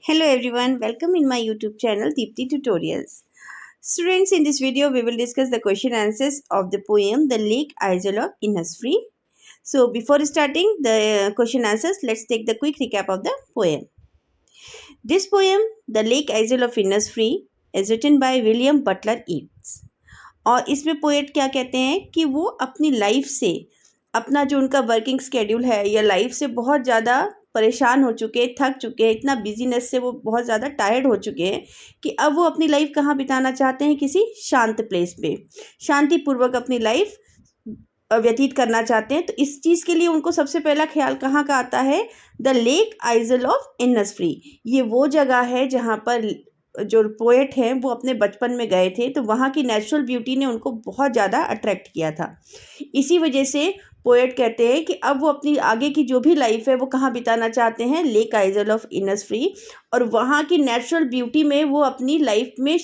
Hello everyone, welcome in my YouTube channel Deepti Tutorials. Students, in this video we will discuss the question answers of the poem The Lake Isle of Innisfree. So before starting the question answers, let's take the quick recap of the poem. This poem, The Lake Isle of Innisfree, is written by William Butler Yeats. और इसमें poet क्या कहते हैं कि वो अपनी life से, अपना जो उनका वर्किंग स्केड्यूल है या लाइफ से बहुत ज़्यादा परेशान हो चुके हैं, थक चुके हैं, इतना बिजीनेस से वो बहुत ज़्यादा टायर्ड हो चुके हैं कि अब वो अपनी लाइफ कहाँ बिताना चाहते हैं, किसी शांत प्लेस पे शांतिपूर्वक अपनी लाइफ व्यतीत करना चाहते हैं। तो इस चीज़ के लिए उनको सबसे पहला ख्याल कहाँ का आता है? The lake isle of Innisfree. ये वो जगह है जहाँ पर जो पोएट हैं वो अपने बचपन में गए थे, तो वहाँ की नेचुरल ब्यूटी ने उनको बहुत ज़्यादा अट्रैक्ट किया था। इसी वजह से पोएट कहते हैं कि अब वो अपनी आगे की जो भी लाइफ है वो कहाँ बिताना चाहते हैं? Lake isle of Innisfree. और वहाँ की नेचुरल ब्यूटी में वो अपनी लाइफ में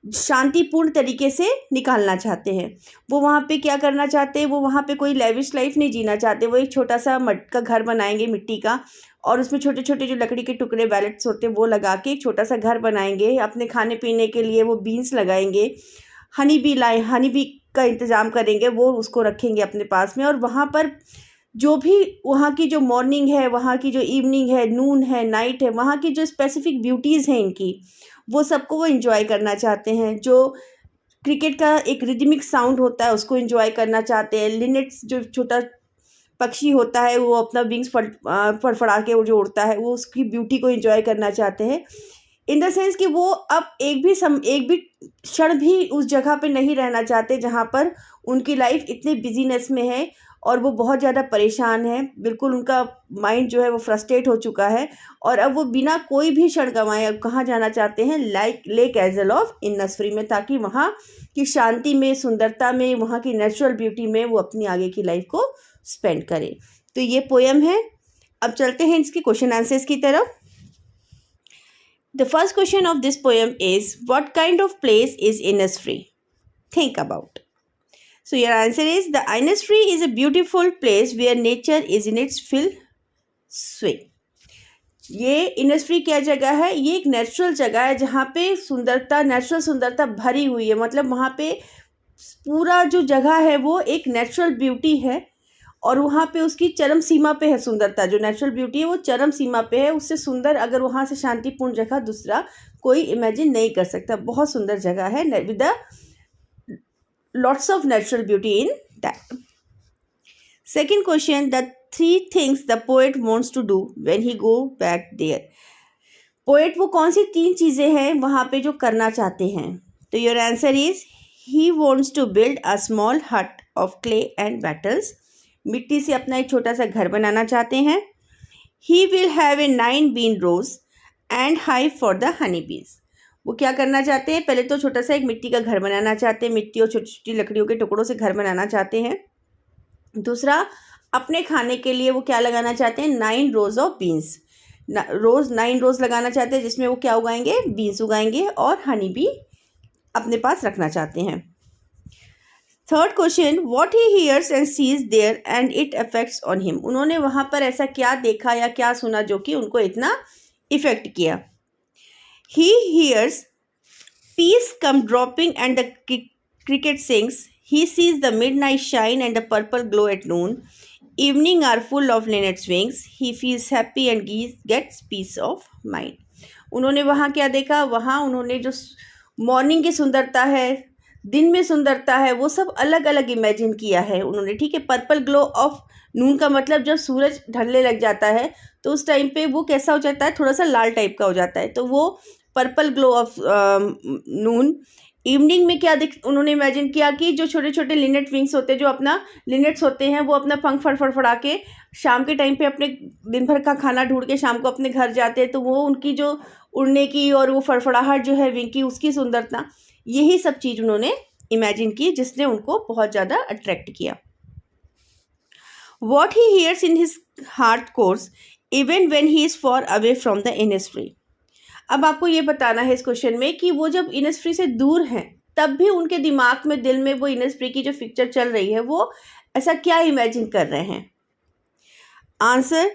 शांतिपूर्ण तरीके से निकालना चाहते हैं। वो वहाँ पे क्या करना चाहते हैं? वो वहाँ पे कोई लेविश लाइफ नहीं जीना चाहते। वो एक छोटा सा मट का घर बनाएंगे मिट्टी का, और उसमें छोटे छोटे जो लकड़ी के टुकड़े वैलेट्स होते हैं वो लगा के एक छोटा सा घर बनाएंगे। अपने खाने पीने के लिए वो बीन्स लगाएंगे, हनी बी का इंतज़ाम करेंगे, वो उसको रखेंगे अपने पास में। और वहाँ पर जो भी वहाँ की जो मॉर्निंग है, वहाँ की जो इवनिंग है, नून है, नाइट है, वहाँ की जो स्पेसिफिक ब्यूटीज़ हैं इनकी, वो सबको वो एंजॉय करना चाहते हैं। जो क्रिकेट का एक रिदमिक साउंड होता है उसको एंजॉय करना चाहते हैं। लिनेट्स जो छोटा पक्षी होता है वो अपना विंग्स फड़फड़ा के वो जो उड़ता है, वो उसकी ब्यूटी को एंजॉय करना चाहते हैं। इन द सेंस कि वो अब एक भी क्षण भी उस जगह पे नहीं रहना चाहते जहाँ पर उनकी लाइफ इतने बिजीनेस में है और वो बहुत ज़्यादा परेशान है। बिल्कुल उनका माइंड जो है वो फ्रस्ट्रेट हो चुका है, और अब वो बिना कोई भी क्षण गंवाए अब कहाँ जाना चाहते हैं? लेक आइजल ऑफ इन्निसफ्री में, ताकि वहाँ की शांति में, सुंदरता में, वहाँ की नेचुरल ब्यूटी में वो अपनी आगे की लाइफ को स्पेंड करें। तो ये पोएम है। अब चलते हैं इसके क्वेश्चन आंसर्स की तरफ। The first question of this poem is, what kind of place is Innisfree? Think about. So your answer is, the Innisfree is a beautiful place where nature is in its full swing. ये इन्निसफ्री क्या जगह है? ये एक natural जगह है जहाँ पे सुंदरता, नेचुरल सुंदरता भरी हुई है। मतलब वहाँ पे पूरा जो जगह है वो एक नेचुरल ब्यूटी है, और वहाँ पे उसकी चरम सीमा पे है सुंदरता। जो नेचुरल ब्यूटी है वो चरम सीमा पे है। उससे सुंदर अगर वहाँ से शांतिपूर्ण जगह दूसरा कोई इमेजिन नहीं कर सकता। बहुत सुंदर जगह है with the lots of natural beauty in that. Second question, the 3 things the poet wants to do when he go back there. Poet वो कौन सी 3 चीज़ें हैं वहाँ पे जो करना चाहते हैं? तो your answer is, he wants to build a small hut of clay and wattles. मिट्टी से अपना एक छोटा सा घर बनाना चाहते हैं। He will have a 9 bean rows and hive for the honey bees. वो क्या करना चाहते हैं? पहले तो छोटा सा एक मिट्टी का घर बनाना चाहते हैं, मिट्टी और छोटी छोटी लकड़ियों के टुकड़ों से घर बनाना चाहते हैं। दूसरा, अपने खाने के लिए वो क्या लगाना चाहते हैं? 9 रोज ऑफ बीन्स। 9 रोज लगाना चाहते हैं जिसमें वो क्या उगाएंगे? बीन्स उगाएंगे, और हनी बी अपने पास रखना चाहते हैं। Third question, what he hears and sees there and it affects on him. उन्होंने वहाँ पर ऐसा क्या देखा या क्या सुना जो कि उनको इतना इफेक्ट किया? He hears peace come dropping and the cricket sings. He sees the midnight shine and the purple glow at noon. Evening are full of linnet's wings. He feels happy and gets peace of mind. उन्होंने वहाँ क्या देखा? वहाँ उन्होंने जो morning की सुंदरता है, दिन में सुंदरता है, वो सब अलग अलग इमेजिन किया है उन्होंने। ठीक है, पर्पल ग्लो ऑफ नून का मतलब जब सूरज ढलने लग जाता है तो उस टाइम पे वो कैसा हो जाता है? थोड़ा सा लाल टाइप का हो जाता है, तो वो purple glow of Noon. Evening में क्या उन्होंने इमेजिन किया कि जो छोटे छोटे लिनेट विंग्स होते हैं, जो अपना लिनेट्स होते हैं, वो अपना पंख फड़फड़ा के शाम के टाइम पे अपने दिन भर का खाना ढूंढ के शाम को अपने घर जाते हैं। तो वो उनकी जो उड़ने की और वो फड़फड़ाहट जो है विंग की, उसकी सुंदरता, यही सब चीज़ उन्होंने इमेजिन की जिसने उनको बहुत ज़्यादा अट्रैक्ट किया। What he hears in his heart core even when he is far away from the Innisfree. अब आपको ये बताना है इस क्वेश्चन में कि वो जब इन्निसफ्री से दूर हैं तब भी उनके दिमाग में, दिल में वो इन्निसफ्री की जो पिक्चर चल रही है वो ऐसा क्या इमेजिन कर रहे हैं? Answer,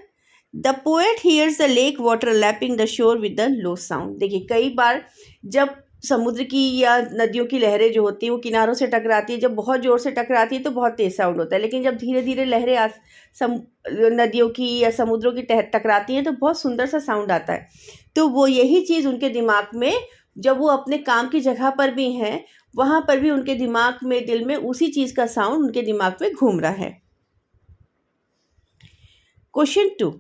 the poet hears the lake water lapping the shore with the low sound. देखिए कई बार जब समुद्र की या नदियों की लहरें जो होती हैं वो किनारों से टकराती है, जब बहुत ज़ोर से टकराती है तो बहुत तेज़ साउंड होता है, लेकिन जब धीरे धीरे लहरें नदियों की या समुद्रों की टकराती हैं तो बहुत सुंदर सा साउंड आता है। तो वो यही चीज़ उनके दिमाग में, जब वो अपने काम की जगह पर भी हैं वहाँ पर भी उनके दिमाग में, दिल में उसी चीज़ का साउंड उनके दिमाग में घूम रहा है। Question 2.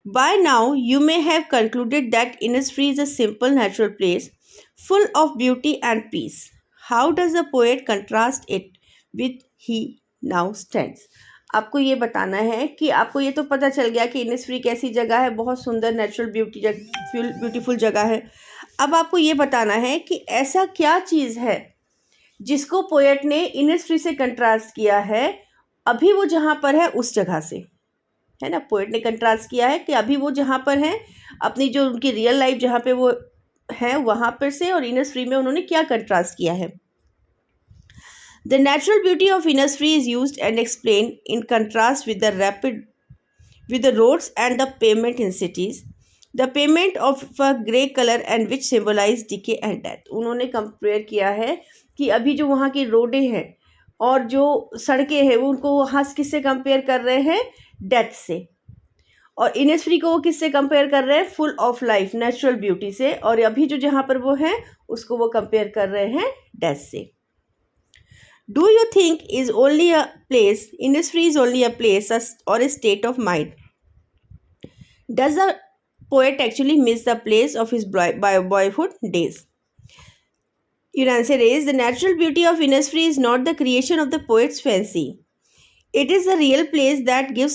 By now, you may have concluded that Innisfree is a simple natural place full of beauty and peace. How does the poet contrast it with he now stands? आपको ये बताना है कि आपको ये तो पता चल गया कि इनिसफ्री कैसी जगह है, बहुत सुंदर नेचुरल ब्यूटीफुल जगह है। अब आपको ये बताना है कि ऐसा क्या चीज़ है जिसको पोएट ने इनिसफ्री से कंट्रास्ट किया है, अभी वो जहाँ पर है उस जगह से, है ना। पोएट ने कंट्रास्ट किया है कि अभी वो जहाँ पर हैं, अपनी जो उनकी रियल लाइफ जहाँ पे वो हैं वहाँ पर से, और इनिसफ्री में उन्होंने क्या कंट्रास्ट किया है। The natural beauty of Innisfree is used and explain in contrast with the roads and the pavement in cities. The pavement of a grey colour and which symbolize decay and death. उन्होंने compare किया है कि अभी जो वहाँ की रोडें हैं और जो सड़कें हैं वो उनको वहाँ किससे कंपेयर कर रहे हैं, डेथ से। और इनिसफ्री को वो किससे कंपेयर कर रहे हैं, full of life natural beauty से। और अभी जो जहाँ पर वो हैं उसको वो कंपेयर कर रहे हैं डेथ से। Do you think is only a place, Innisfree is only a place और a state of mind? Does the poet actually miss the place of his boyhood days? Your answer is the natural beauty of Innisfree is not the creation of the poet's fancy. It is the real place that gives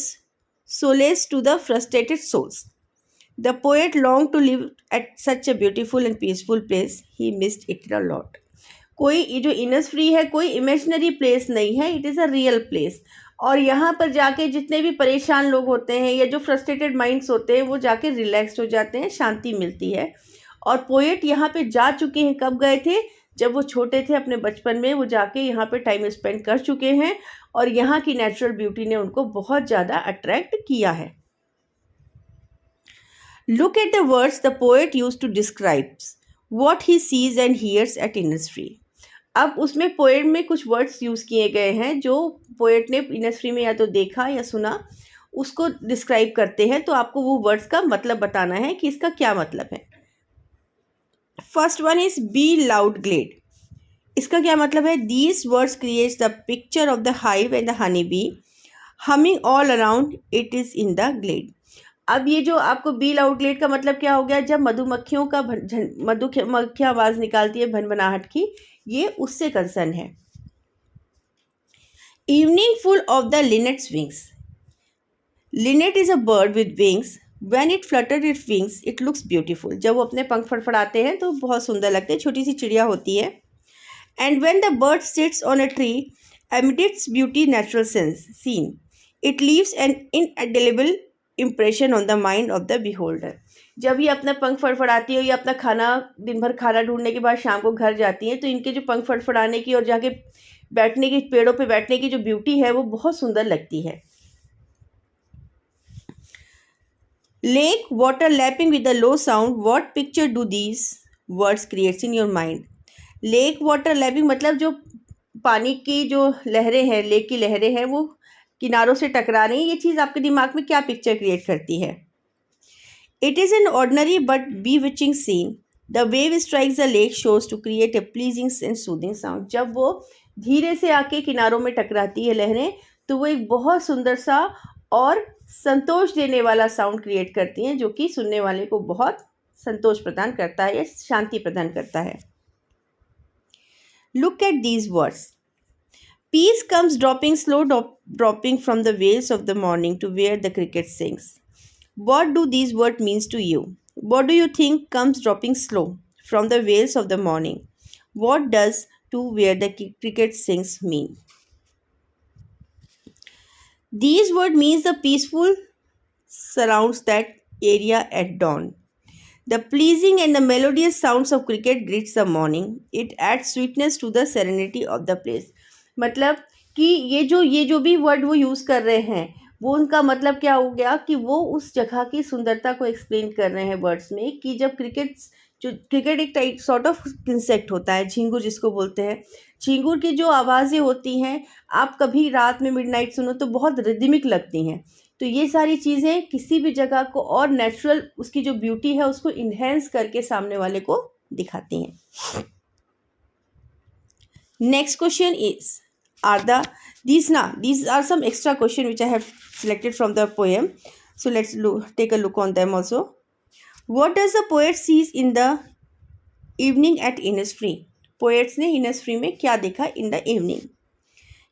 solace to the frustrated souls. The poet longed to live at such a beautiful and peaceful place. He missed it a lot. कोई ये जो Innisfree है कोई imaginary place नहीं है, it is a real place. और यहाँ पर जाके जितने भी परेशान लोग होते हैं या जो फ्रस्ट्रेटेड माइंड्स होते हैं वो जाके रिलैक्स हो जाते हैं, शांति मिलती है। और पोएट यहाँ पे जा चुके हैं, कब गए थे, जब वो छोटे थे अपने बचपन में, वो जाके यहाँ पे टाइम स्पेंड कर चुके हैं और यहाँ की नेचुरल ब्यूटी ने उनको बहुत ज़्यादा अट्रैक्ट किया है। Look at the words the poet use to describe what he sees and hears at Innisfree. अब उसमें पोएट में कुछ वर्ड्स यूज़ किए गए हैं जो पोएट ने इनिसफ्री में या तो देखा या सुना, उसको डिस्क्राइब करते हैं। तो आपको वो वर्ड्स का मतलब बताना है कि इसका क्या मतलब है। First one is bee loud glade. इसका क्या मतलब है? These words creates the picture of the hive and the honey bee humming all around it is in the glade. अब ये जो आपको बी लाउड ग्लेड का मतलब क्या हो गया, जब मधुमक्खियों का मधुमक्खियाँ आवाज़ निकालती है भनभनाहट की, ये उससे कंसर्न है। Evening full of the linnet's wings. Linnet is a bird with wings. When it fluttered its wings, it looks beautiful. जब वो अपने पंख फड़फड़ाते हैं तो बहुत सुंदर लगते हैं, छोटी सी चिड़िया होती है। And when the bird sits on a tree amid its beauty natural scene, it leaves an indelible impression on the mind of the beholder. जब ये अपना पंख फड़फड़ाती है, ये अपना खाना दिन भर खाना ढूंढने के बाद शाम को घर जाती हैं, तो इनके जो पंख फड़फड़ाने की और जाके बैठने की, पेड़ों पे बैठने की जो ब्यूटी है वो बहुत सुंदर लगती है। Lake, water lapping with a low sound. What picture do these words creates in your mind? Lake, water lapping मतलब जो पानी की जो लहरें हैं, लेक की लहरें हैं, वो किनारों से टकरा रही हैं, ये चीज़ आपके दिमाग में क्या पिक्चर क्रिएट करती है? It is an ordinary but bewitching scene. The wave strikes the lake shores to create a pleasing and soothing sound. जब वो धीरे से आके किनारों में टकराती है लहरें, तो वो एक बहुत सुंदर सा और संतोष देने वाला साउंड क्रिएट करती हैं, जो कि सुनने वाले को बहुत संतोष प्रदान करता है या शांति प्रदान करता है। Look at these words. Peace comes dropping slow dropping from the veils of the morning to where the cricket sings. What do these words means to you? What do you think comes dropping slow from the waves of the morning? What does to where the cricket sings mean? These words means the peaceful surrounds that area at dawn. The pleasing and the melodious sounds of cricket greets the morning. It adds sweetness to the serenity of the place. मतलब कि ये जो भी word वो use कर रहे हैं वो उनका मतलब क्या हो गया कि वो उस जगह की सुंदरता को एक्सप्लेन कर रहे हैं वर्ड्स में, कि जब क्रिकेट एक टाइप सॉर्ट ऑफ इंसेक्ट होता है, झींगुर जिसको बोलते हैं। झींगुर की जो आवाज़ें होती हैं, आप कभी रात में मिडनाइट सुनो तो बहुत रिदमिक लगती हैं। तो ये सारी चीज़ें किसी भी जगह को और नेचुरल उसकी जो ब्यूटी है उसको इन्हेंस करके सामने वाले को दिखाती हैं। Next question is these are some extra question which I have selected from the poem. So let's take a look on them also. What does the poet sees in the evening at Innisfree? Poets ने Innisfree में क्या देखा in the evening?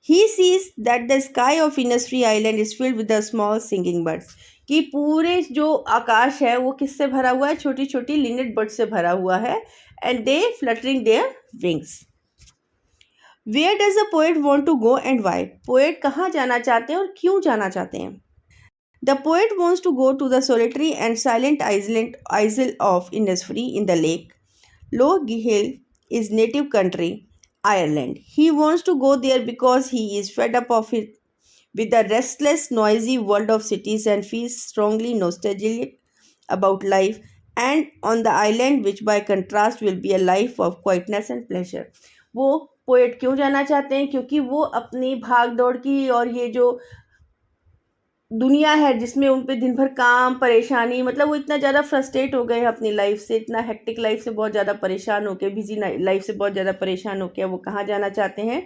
He sees that the sky of Innisfree Island is filled with the small singing birds. कि पूरे जो आकाश है वो किससे भरा हुआ है? छोटी छोटी लिनेट बर्ड से भरा हुआ है, and they fluttering their wings. Where does the poet want to go and why? Poet कहाँ जाना चाहते हैं और क्यों जाना चाहते हैं? The poet wants to go to the solitary and silent isle of Innisfree in the lake. Lough Gill is native country, Ireland. He wants to go there because he is fed up of it with the restless, noisy world of cities and feels strongly nostalgic about life and on the island, which by contrast will be a life of quietness and pleasure. वो poet क्यों जाना चाहते हैं? क्योंकि वो अपनी भाग दौड़ की और ये जो दुनिया है जिसमें उन पे दिन भर काम परेशानी, मतलब वो इतना ज़्यादा फ्रस्ट्रेट हो गए हैं अपनी लाइफ से, इतना हेक्टिक लाइफ से बहुत ज़्यादा परेशान होकर, बिजी लाइफ से बहुत ज़्यादा परेशान होकर वो कहाँ जाना चाहते हैं?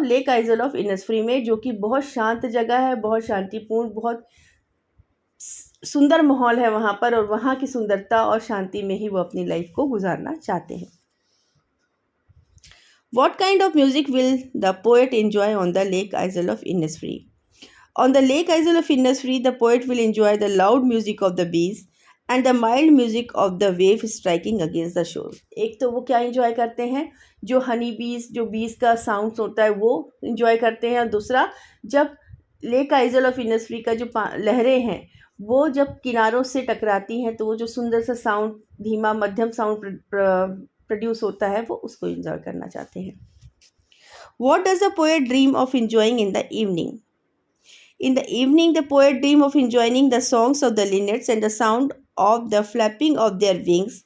लेक आइजल ऑफ इनस्फ्री में, जो कि बहुत शांत जगह है, बहुत शांतिपूर्ण, बहुत सुंदर माहौल है वहाँ पर, और वहाँ की सुंदरता और शांति में ही वो अपनी लाइफ को गुजारना चाहते हैं। What kind of music will the poet enjoy on the Lake Isle of Innisfree? On the Lake Isle of Innisfree, the poet will enjoy the loud music of the bees and the mild music of the wave striking against the shore. एक तो वो क्या enjoy करते हैं? जो हनी बीज, जो बीज का साउंड होता है वो enjoy करते हैं, और दूसरा जब लेक आइजल ऑफ इनस्फ्री का जो लहरें हैं वो जब किनारों से टकराती हैं तो वो जो सुंदर सा साउंड, धीमा मध्यम साउंड प्रोड्यूस होता है, वो उसको एंजॉय करना चाहते हैं। What does the poet dream of enjoying in the evening? In the evening, the poet dream of enjoying the songs of the linnets and the sound of the flapping of their wings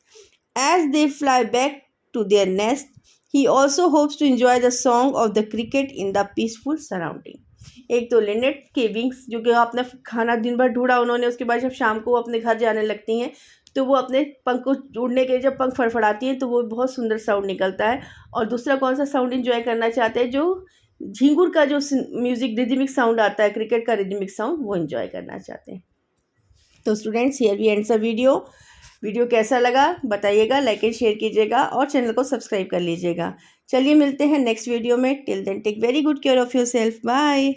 as they fly back to their nest. He also hopes to enjoy the song of the cricket in the peaceful surrounding. एक तो Lynette के wings, जो कि अपना खाना दिन भर ढूंढा उन्होंने, उसके बाद जब शाम को वो अपने घर जाने लगती हैं तो वो अपने पंख को उड़ने के जब पंख फड़फड़ाती हैं तो वो बहुत सुंदर साउंड निकलता है। और दूसरा कौन सा साउंड एंजॉय करना चाहते हैं? जो झींगुर का जो म्यूज़िक रिदमिक साउंड आता है, क्रिकेट का रिदमिक साउंड, वो एंजॉय करना चाहते हैं। तो students, here we end the video कैसा लगा बताइएगा, लाइक एंड शेयर कीजिएगा और चैनल को सब्सक्राइब कर लीजिएगा। चलिए मिलते हैं नेक्स्ट वीडियो में। Till then take very good care of your self. Bye.